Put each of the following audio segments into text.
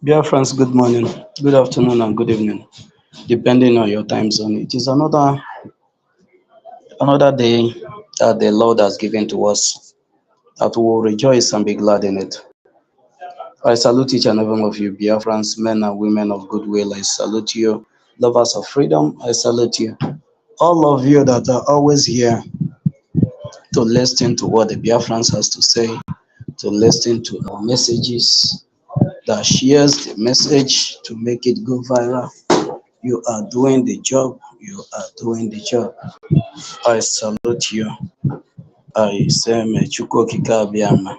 Dear friends, good morning, good afternoon, and good evening, depending on your time zone. It is another day that the Lord has given to us, that we will rejoice and be glad in it. I salute each and every one of you, Biafrans, men and women of goodwill. I salute you, lovers of freedom. I salute you, all of you that are always here to listen to what the Biafrans has to say, to listen to our messages, that shares the message to make it go viral. You are doing the job. You are doing the job. I salute you. I say, may Chukwu Okike Abiyama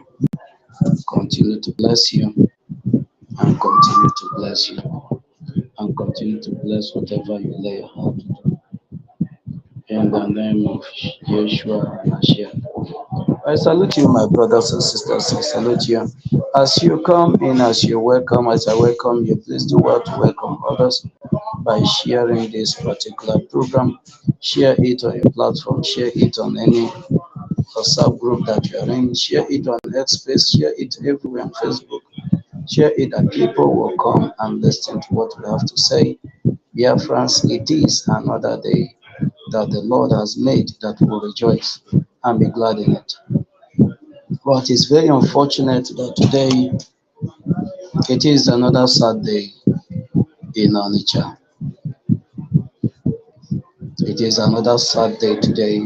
continue to bless you and continue to bless you and continue to bless whatever you lay your hand to do. In the name of Yeshua HaMashiach. I salute you, my brothers and sisters. I salute you. As you come in, as you welcome, as I welcome you, please do well to welcome others by sharing this particular program. Share it on your platform, share it on any WhatsApp group that you are in, share it on X Space, share it everywhere on Facebook, share it that people will come and listen to what we have to say. Dear friends, it is another day that the Lord has made that we will rejoice and be glad in it. But it's very unfortunate that today it is another sad day in Onitsha. It is another sad day today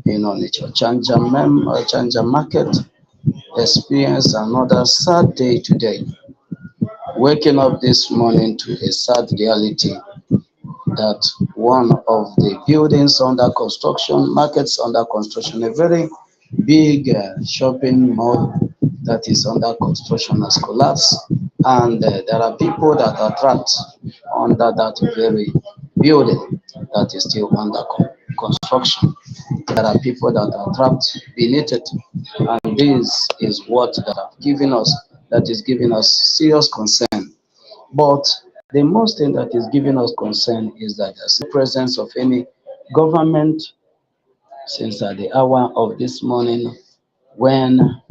in Onitsha. Chanja Market experienced another sad day today. Waking up this morning to a sad reality that one of the buildings under construction, markets under construction, a very big shopping mall that is under construction has collapsed, and there are people that are trapped under that very building that is still under construction. There are people that are trapped beneath it, and this is what that is giving us serious concern. But the most thing that is giving us concern is that there's no presence of any government since at the hour of this morning when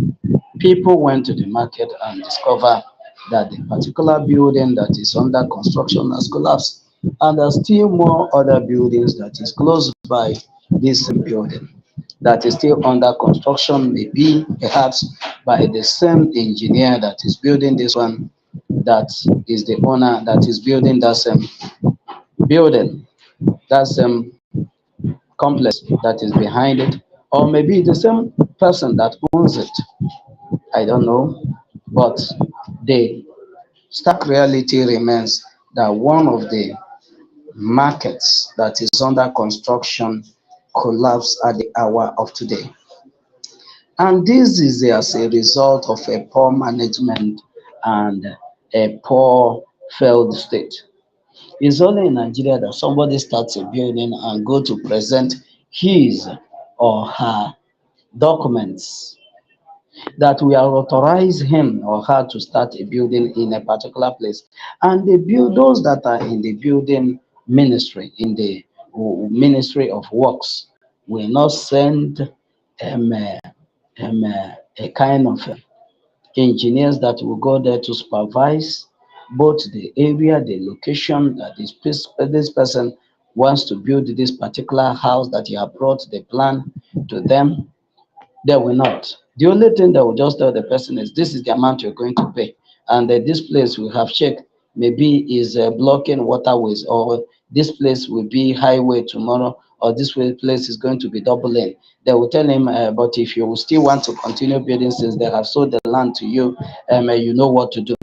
people went to the market and discovered that the particular building that is under construction has collapsed. And there's still more other buildings that is close by this same building that is still under construction, maybe perhaps by the same engineer that is building this one, that is the owner that is building that same building, that same complex that is behind it, or maybe the same person that owns it. I don't know. But the stark reality remains that one of the markets that is under construction collapsed at the hour of today. And this is as a result of a poor management and a poor failed state. It's only in Nigeria that somebody starts a building and go to present his or her documents that we are authorize him or her to start a building in a particular place. And the those that are in the building ministry, in the ministry of works, will not send um, uh, a kind of engineers that will go there to supervise both the area, the location that this person wants to build this particular house, that you have brought the plan to them. They will not. The only thing they will just tell the person is this is the amount you're going to pay. And this place we have checked maybe is blocking waterways, or this place will be highway tomorrow, or place is going to be double lane. They will tell him, but if you still want to continue building since they have sold the land to you, you know what to do.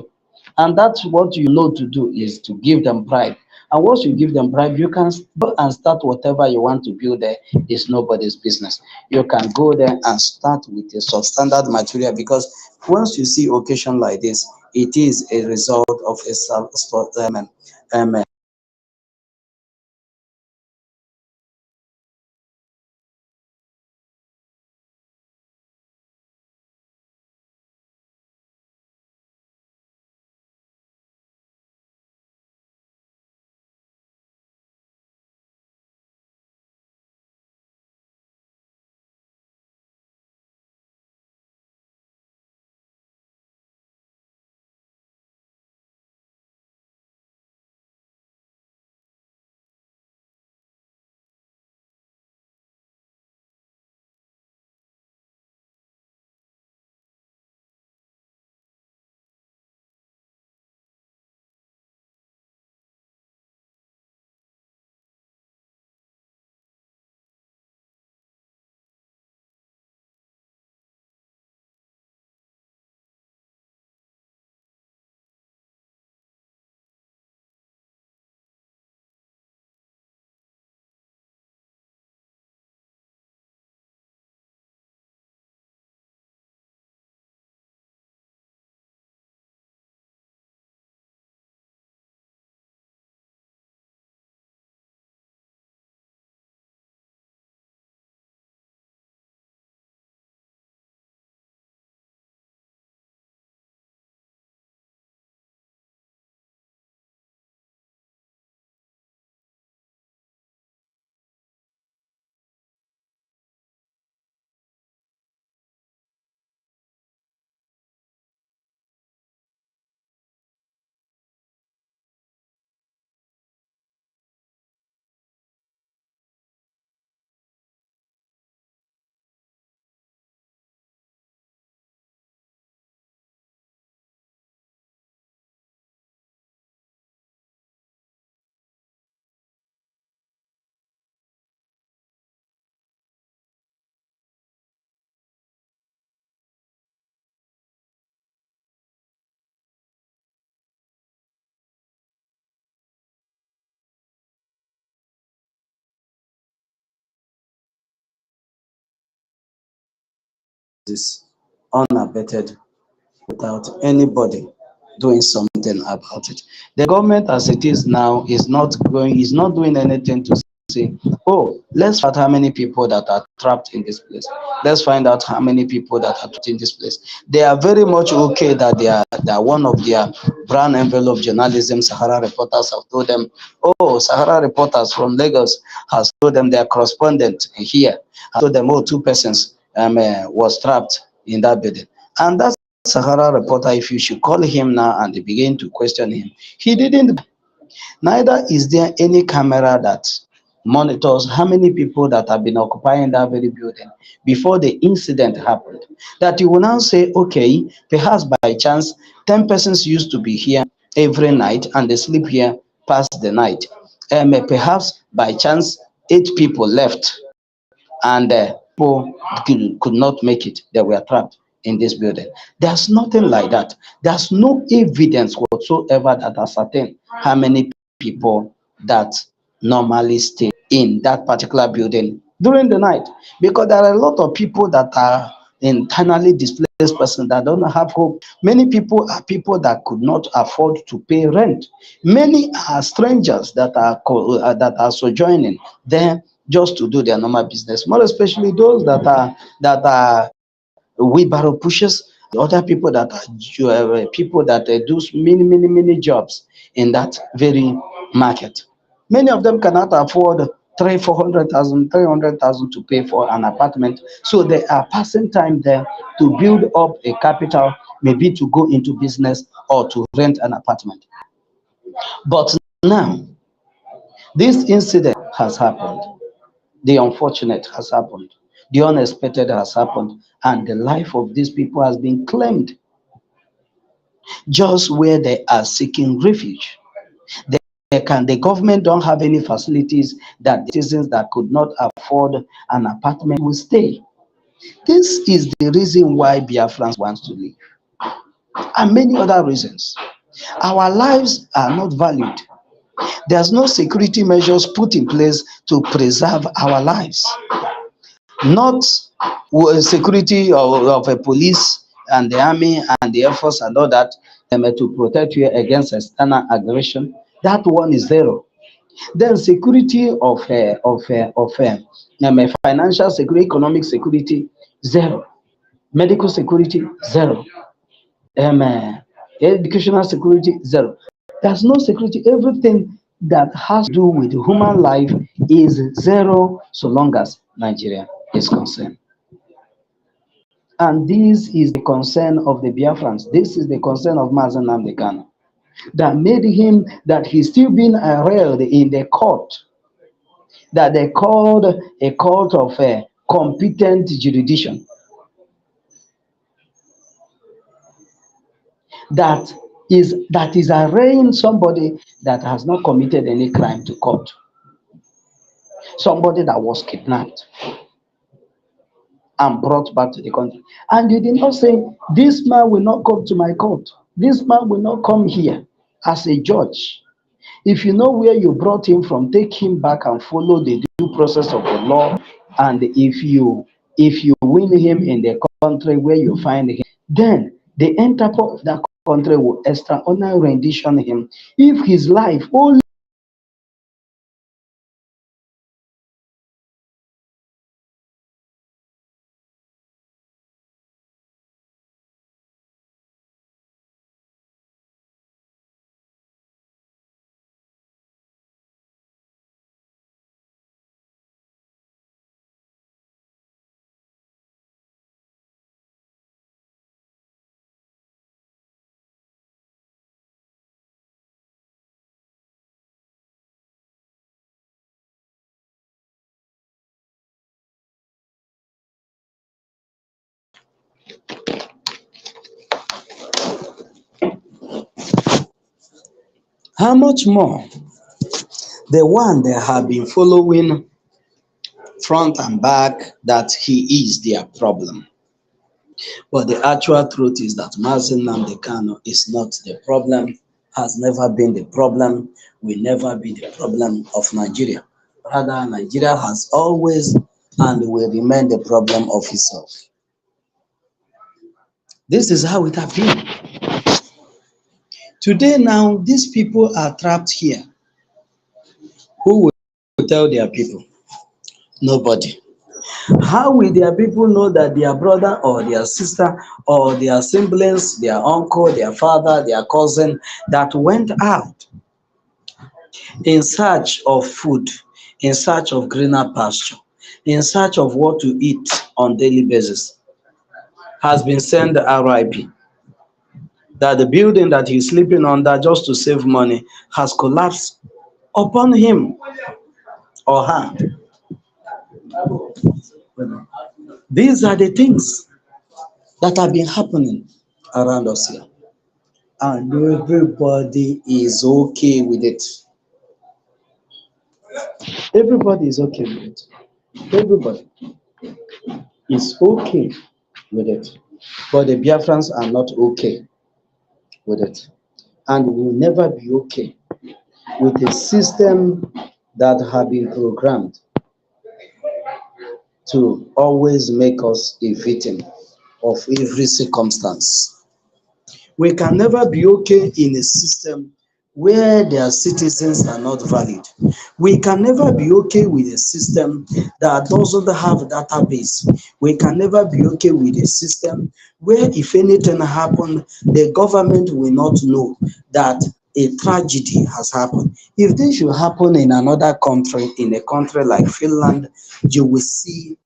And that's what you know to do, is to give them bribe. And once you give them bribe, you can go and start whatever you want to build there. It's nobody's business. You can go there and start with a substandard material, because once you see occasion like this, it is a result of a um, is unabated without anybody doing something about it. The government as it is now is not doing anything to say, oh, let's find out how many people that are trapped in this place. Let's find out how many people that are trapped in this place. They are very much okay that they are one of their brown envelope journalism Sahara reporters have told them, oh, Sahara reporters from Lagos has told them their correspondent here has told them, oh, two persons was trapped in that building. And that Sahara reporter, if you should call him now and they begin to question him, he didn't. Neither is there any camera that monitors how many people that have been occupying that very building before the incident happened. That you will now say, okay, perhaps by chance, 10 persons used to be here every night and they sleep here past the night. Perhaps by chance, 8 people left and people could not make it. They were trapped in this building. There's nothing like that. There's no evidence whatsoever that ascertain how many people that normally stay in that particular building during the night. Because there are a lot of people that are internally displaced persons that don't have hope. Many people are people that could not afford to pay rent. Many are strangers that are sojourning there just to do their normal business. More especially those that are wheelbarrow pushers, other people that are people that do many jobs in that very market. Many of them cannot afford 300,000, 400,000 to pay for an apartment, so they are passing time there to build up a capital, maybe to go into business or to rent an apartment. But now this incident has happened. The unfortunate has happened. The unexpected has happened. And the life of these people has been claimed just where they are seeking refuge. The government don't have any facilities that the citizens that could not afford an apartment will stay. This is the reason why Biafrans want to leave, and many other reasons. Our lives are not valued. There's no security measures put in place to preserve our lives. Not security of a police and the army and the air force and all that to protect you against external aggression. That one is zero. Then security of financial security, economic security, zero. Medical security, zero. um, uh, Educational security, zero. There's no security. Everything that has to do with human life is zero so long as Nigeria is concerned. And this is the concern of the Biafrans. This is the concern of Mazen Namdekan that made him that he's still being arraigned in the court that they called a court of competent jurisdiction that is arraigning somebody that has not committed any crime to court, somebody that was kidnapped and brought back to the country. And you did not say, this man will not come to my court. This man will not come here as a judge. If you know where you brought him from, take him back and follow the due process of the law. And if you win him in the country where you find him, then the Interpol of that country will extraordinary rendition him. If his life only how much more the one they have been following front and back that he is their problem. But the actual truth is that Mazen Namdekano is not the problem, has never been the problem, will never be the problem of Nigeria. Rather, Nigeria has always and will remain the problem of itself. This is how it has been. Today now, these people are trapped here. Who will tell their people? Nobody. How will their people know that their brother or their sister or their siblings, their uncle, their father, their cousin that went out in search of food, in search of greener pasture, in search of what to eat on daily basis, has been sent RIP? That the building that he's sleeping under just to save money has collapsed upon him or her. These are the things that have been happening around us here. And everybody is okay with it. Everybody is okay with it. Everybody is okay with it. But the Biafrans are not okay with it. And will never be okay with a system that have been programmed to always make us a victim of every circumstance. We can never be okay in a system where their citizens are not valid. We can never be okay with a system that doesn't have a database. We can never be okay with a system where if anything happens, the government will not know that a tragedy has happened. If this should happen in another country, in a country like Finland, you will see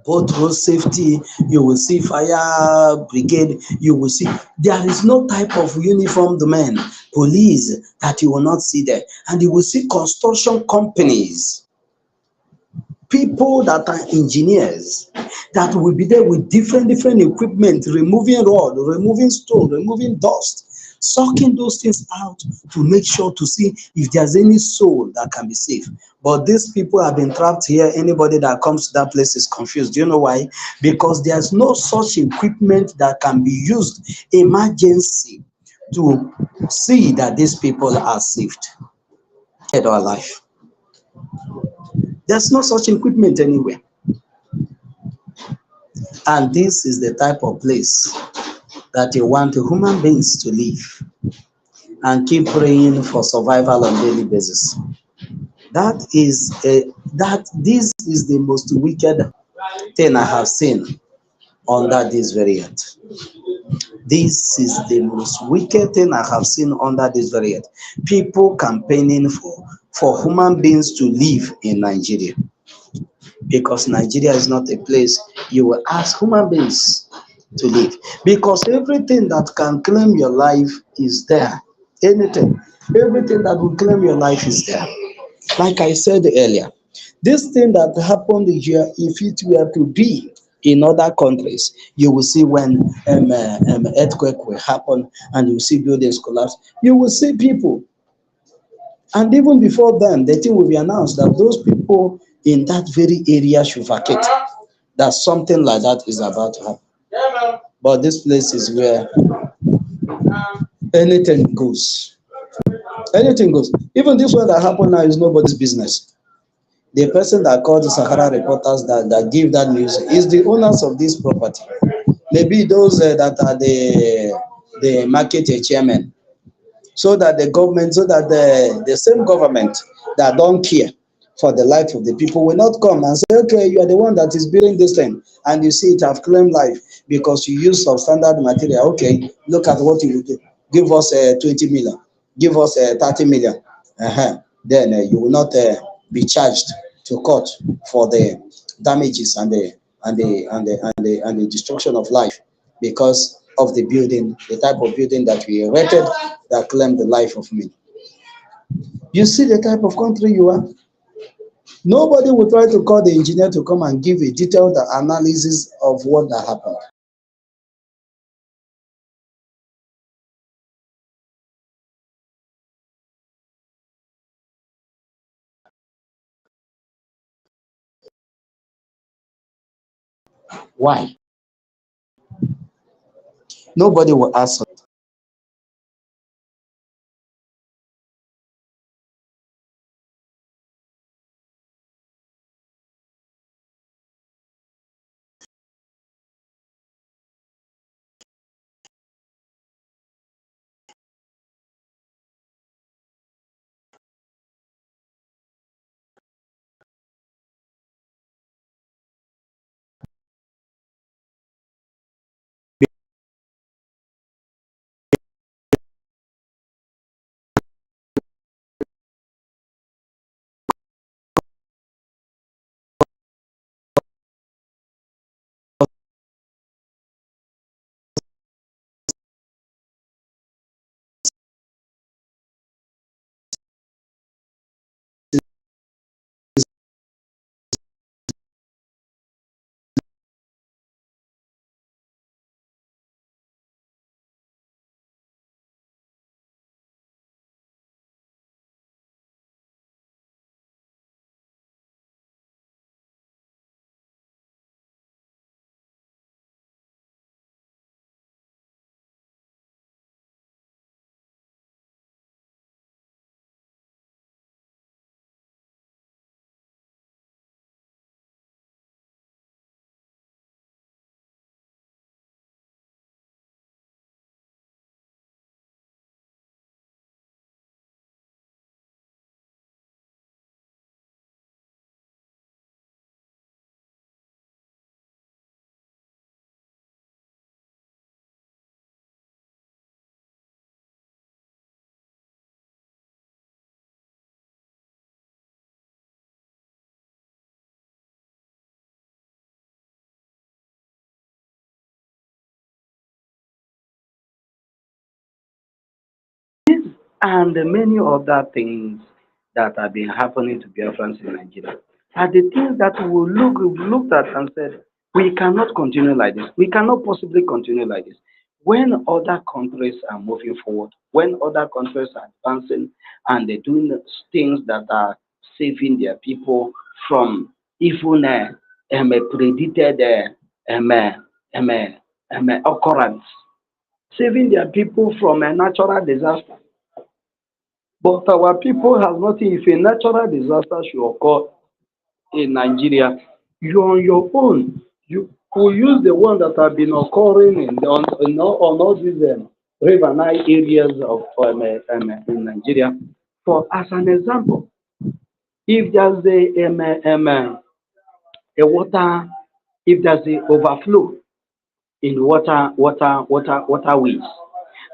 both road safety, you will see fire brigade, you will see there is no type of uniformed men, police that you will not see there. And you will see construction companies, people that are engineers that will be there with different equipment, removing rod, removing stone, removing dust, sucking those things out to make sure to see if there's any soul that can be saved. But these people have been trapped here. Anybody that comes to that place is confused. Do you know why? Because there's no such equipment that can be used emergency to see that these people are saved, dead or alive. There's no such equipment anywhere. And this is the type of place that you want human beings to live and keep praying for survival on daily basis. This is the most wicked thing I have seen under this very earth. This is the most wicked thing I have seen under this very earth. People campaigning for human beings to live in Nigeria. Because Nigeria is not a place you will ask human beings to live. Because everything that can claim your life is there. Everything that will claim your life is there. Like I said earlier, this thing that happened here, if it were to be in other countries, you will see when earthquake will happen and you see buildings collapse. You will see people, and even before then, the thing will be announced that those people in that very area should vacate. That something like that is about to happen. But this place is where anything goes. Anything goes. Even this one that happened now is nobody's business. The person that called the Sahara reporters that give that news is the owners of this property. Maybe those that are the market chairman. So that the government, so that the same government that don't care for the life of the people will not come and say, okay, you are the one that is building this thing, and you see it have claimed life because you use substandard material. Okay, look at what you do. Give us 20 million, give us 30 million. Then you will not be charged to court for the damages and the destruction of life because of the building, the type of building that we erected that claimed the life of men. You see the type of country you are. Nobody will try to call the engineer to come and give a detailed analysis of what that happened. Why? Nobody will ask and many other things that have been happening to Biafrans in Nigeria are the things that we looked at and said, we cannot continue like this. We cannot possibly continue like this. When other countries are moving forward, when other countries are advancing and they're doing things that are saving their people from even predicted occurrence, saving their people from a natural disaster. But our people have nothing. If a natural disaster should occur in Nigeria, you're on your own. You will use the one that have been occurring on all these river Nile areas of in Nigeria. For as an example, if there's a water, if there's a overflow in waterways,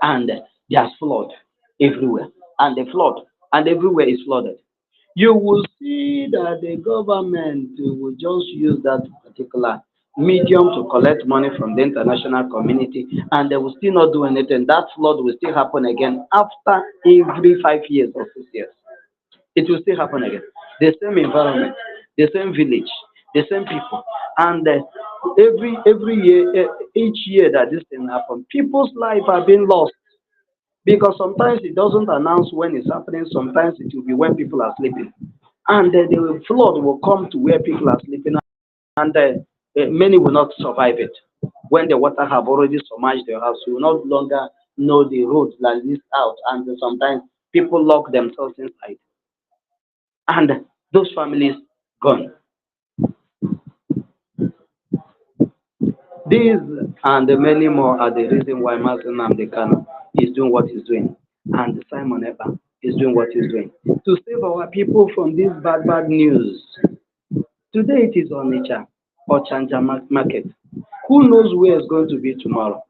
and there's flood everywhere, and the flood and everywhere is flooded, you will see that the government will just use that particular medium to collect money from the international community, and they will still not do anything. That flood will still happen again after every 5 years or 6 years. It will still happen again. The same environment, the same village, the same people, and every year, each year that this thing happens, people's life are being lost because sometimes it doesn't announce when it's happening. Sometimes it will be when people are sleeping, and then the flood will come to where people are sleeping, and many will not survive it. When the water have already submerged their house, you will no longer know the roads like this out, and sometimes people lock themselves inside, and those families gone. These and many more are the reason why Mazen Namdekano is doing what he's doing, and Simon Epa is doing what he's doing to save our people from this bad news. Today it is Onitsha or Chanja market. Who knows where it's going to be tomorrow?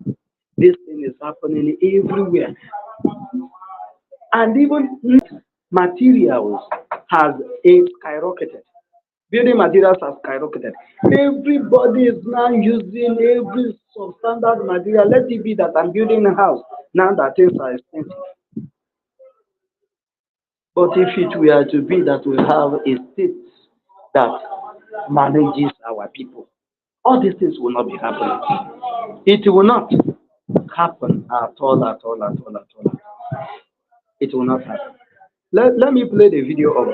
This thing is happening everywhere, and even materials has skyrocketed. Building materials have skyrocketed. Everybody is now using every substandard material. Let it be that I'm building a house. Now that things are expensive. But if it were to be that we have a state that manages our people, all these things will not be happening. It will not happen at all, at all, at all, at all. It will not happen. Let me play the video of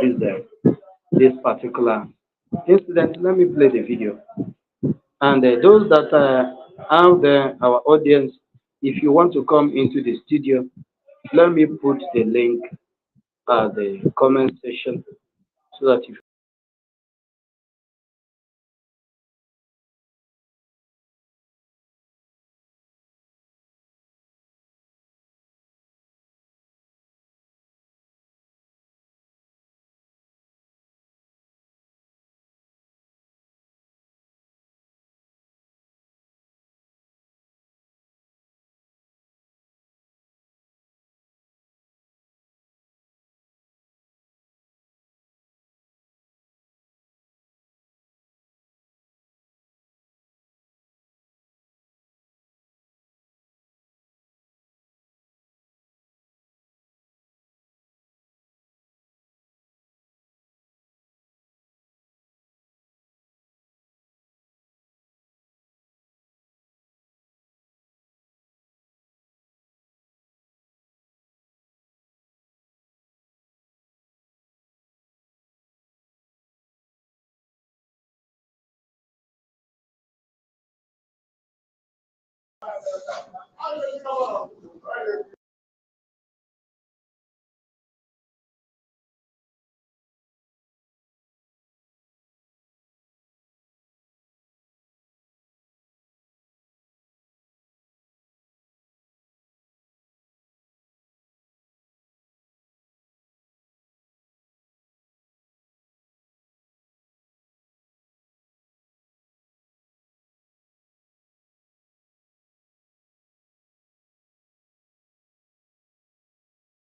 this particular incident. Let me play the video. And those that are out there, our audience, if you want to come into the studio, let me put the link at the comment section so that if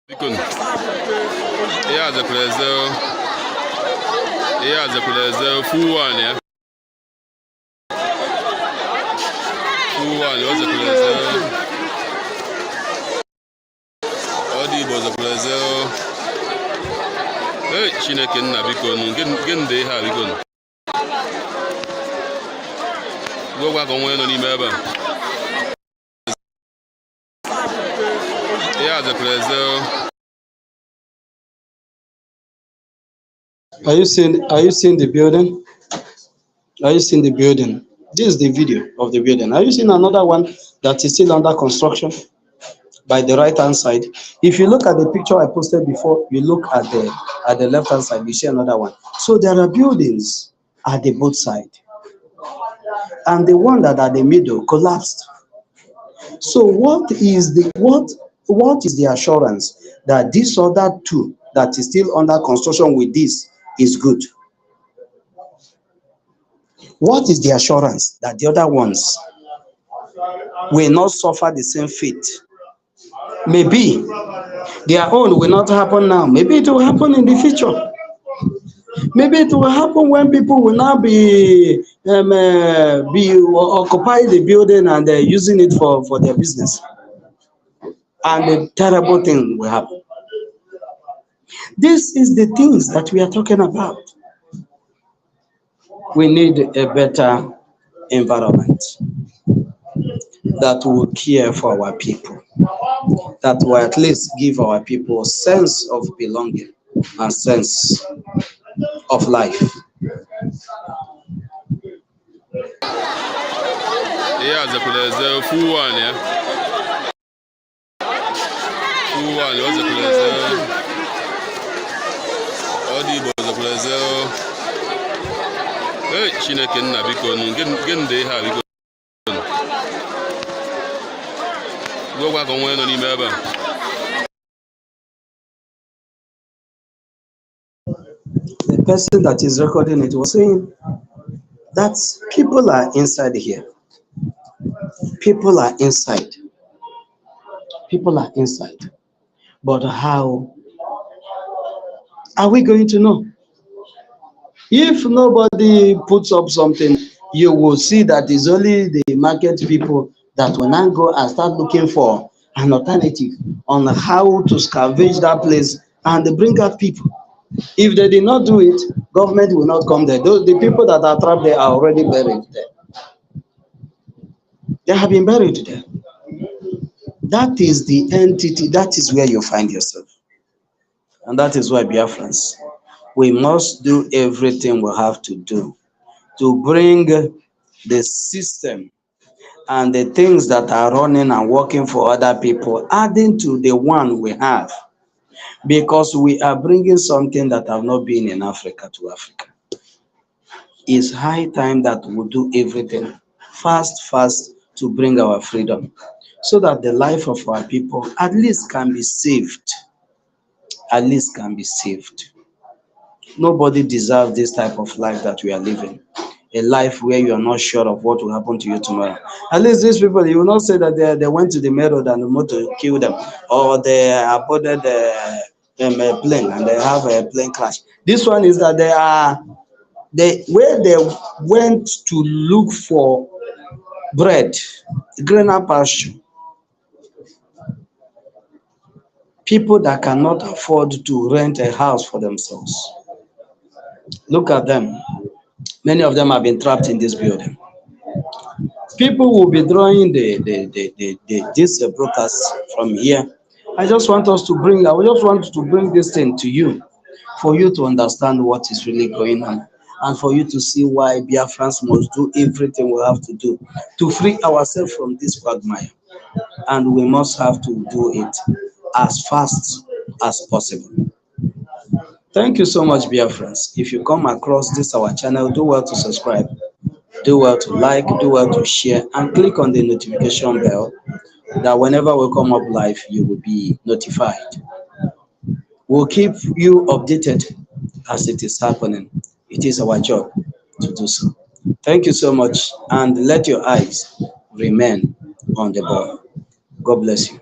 Bikun, iya za kuleza, iya za kuleza fuwani ya. Fuwani waza kuleza, odi boza kuleza Chineke nna biko gịnị dị ihe a biko gwagwa ka onwe nọ n'ime ebe a ya zekwara eze Are you seeing the building? Are you seeing the building? This is the video of the building. Are you seeing another one that is still under construction by the right hand side? If you look at the picture I posted before, you look at the left hand side, you see another one. So there are buildings at the both side, and the one that at the middle collapsed. So what is the assurance that this other two that is still under construction with this is good? What is the assurance that the other ones will not suffer the same fate? Maybe their own will not happen now. Maybe it will happen in the future. Maybe it will happen when people will now be occupying the building and using it for their business. And a terrible thing will happen. This is the things that we are talking about. We need a better environment that will care for our people, that will at least give our people a sense of belonging and sense of life. ya zekwara eze full one ya full one o zekwara eze ọ dị Igbo zekwara eze Chineke nna biko gịnị dị ihe a biko gwagwa ka onwe nọ n'ime ebe a The person that is recording it was saying that people are inside here. People are inside. People are inside. But how are we going to know? If nobody puts up something, you will see that it's only the market people that will now go and start looking for an alternative on how to scavenge that place and bring out people. If they did not do it, government will not come there. The people that are trapped there are already buried there. They have been buried there. That is the entity, that is where you find yourself. And that is why Biafrans, we must do everything we have to do to bring the system and the things that are running and working for other people, adding to the one we have. Because we are bringing something that have not been in Africa to Africa. It's high time that we do everything fast to bring our freedom, so that the life of our people at least can be saved. At least can be saved. Nobody deserves this type of life that we are living. A life where you are not sure of what will happen to you tomorrow. At least these people, you will not say that they went to the main road and the motor killed them, or they boarded a plane and they have a plane crash. This one is that where they went to look for bread, greener pasture. People that cannot afford to rent a house for themselves. Look at them. Many of them have been trapped in this building. People will be drawing this broadcast from here. I just want to bring this thing to you, for you to understand what is really going on, and for you to see why Biafrans must do everything we have to do to free ourselves from this quagmire. And we must have to do it as fast as possible. Thank you so much, Biafrans. If you come across this our channel, do well to subscribe, do well to like, do well to share, and click on the notification bell, that whenever we come up live, you will be notified. We'll keep you updated as it is happening. It is our job to do so. Thank you so much, and let your eyes remain on the ball. God bless you.